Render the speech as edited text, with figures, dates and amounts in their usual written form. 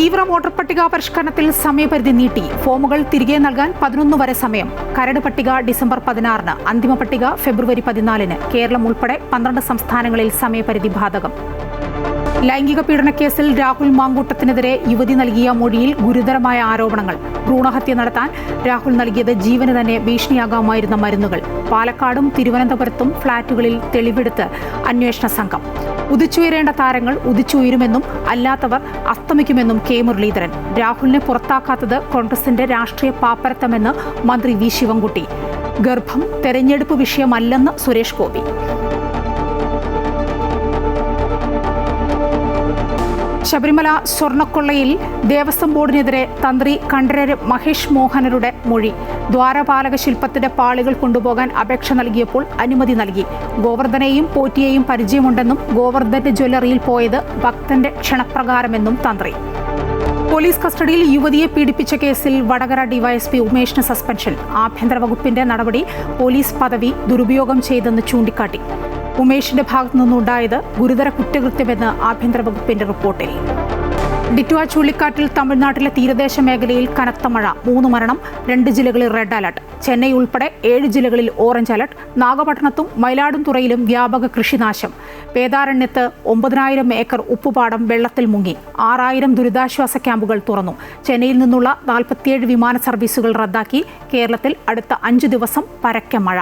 തീവ്ര വോട്ടർ പട്ടിക പരിഷ്കരണത്തിൽ സമയപരിധി നീട്ടി. ഫോമുകൾ തിരികെ നൽകാൻ 11 വരെ സമയം. കരട് പട്ടിക ഡിസംബർ 16-ന്, അന്തിമ പട്ടിക ഫെബ്രുവരി 14-ന്. കേരളം ഉൾപ്പെടെ 12 സംസ്ഥാനങ്ങളിൽ സമയപരിധി ബാധകം. ലൈംഗിക പീഡനക്കേസിൽ രാഹുൽ മാങ്കൂട്ടത്തിനെതിരെ യുവതി നൽകിയ മൊഴിയിൽ ഗുരുതരമായ ആരോപണങ്ങൾ. ഭ്രൂണഹത്യ നടത്താൻ രാഹുൽ നൽകിയത് ജീവന് തന്നെ ഭീഷണിയാകാമായിരുന്ന മരുന്നുകൾ. പാലക്കാടും തിരുവനന്തപുരത്തും ഫ്ളാറ്റുകളിൽ തെളിവെടുത്ത് അന്വേഷണ സംഘം. ഉദിച്ചുയരേണ്ട താരങ്ങൾ ഉദിച്ചുയരുമെന്നും അല്ലാത്തവർ അസ്തമിക്കുമെന്നും കെ മുരളീധരൻ. രാഹുലിനെ പുറത്താക്കാത്തത് കോൺഗ്രസിന്റെ രാഷ്ട്രീയ പാപ്പരത്തമെന്ന് മന്ത്രി വി ശിവൻകുട്ടി. ഗർഭം തെരഞ്ഞെടുപ്പ് വിഷയമല്ലെന്ന് സുരേഷ് ഗോപി. ശബരിമല സ്വർണ്ണക്കൊള്ളയിൽ ദേവസ്വം ബോർഡിനെതിരെ തന്ത്രി കണ്ഠരര് മഹേഷ് മോഹനരുടെ മൊഴി. ദ്വാരപാലക ശില്പത്തിന്റെ പാളികൾ കൊണ്ടുപോകാൻ അപേക്ഷ നൽകിയപ്പോൾ അനുമതി നൽകി. ഗോവർദ്ധനെയും പോറ്റിയെയും പരിചയമുണ്ടെന്നും ഗോവർദ്ധന്റെ ജ്വല്ലറിയിൽ പോയത് ഭക്തന്റെ ക്ഷണപ്രകാരമെന്നും തന്ത്രി. പോലീസ് കസ്റ്റഡിയിൽ യുവതിയെ പീഡിപ്പിച്ച കേസിൽ വടകര ഡിവൈഎസ്പി ഉമേഷിന് സസ്പെൻഷൻ. ആഭ്യന്തര വകുപ്പിന്റെ നടപടി പോലീസ് പദവി ദുരുപയോഗം ചെയ്തെന്ന് ചൂണ്ടിക്കാട്ടി. ഉമേഷിന്റെ ഭാഗത്തു നിന്നുണ്ടായത് ഗുരുതര കുറ്റകൃത്യമെന്ന് ആഭ്യന്തര വകുപ്പിന്റെ റിപ്പോർട്ടിൽ. ഡിറ്റുവ ചുഴലിക്കാറ്റിൽ തമിഴ്നാട്ടിലെ തീരദേശ മേഖലയിൽ കനത്ത മഴ. 3 മരണം, 2 ജില്ലകളിൽ റെഡ് അലർട്ട്. ചെന്നൈ ഉൾപ്പെടെ 7 ജില്ലകളിൽ ഓറഞ്ച് അലർട്ട്. നാഗപട്ടണത്തും മയിലാടുംതുറയിലും വ്യാപക കൃഷിനാശം. വേദാരണ്യത്ത് 9000 ഏക്കർ ഉപ്പുപാടം വെള്ളത്തിൽ മുങ്ങി. 6000 ദുരിതാശ്വാസ ക്യാമ്പുകൾ തുറന്നു. ചെന്നൈയിൽ നിന്നുള്ള 47 വിമാന സർവീസുകൾ റദ്ദാക്കി. കേരളത്തിൽ അടുത്ത 5 ദിവസം പരക്കെ മഴ.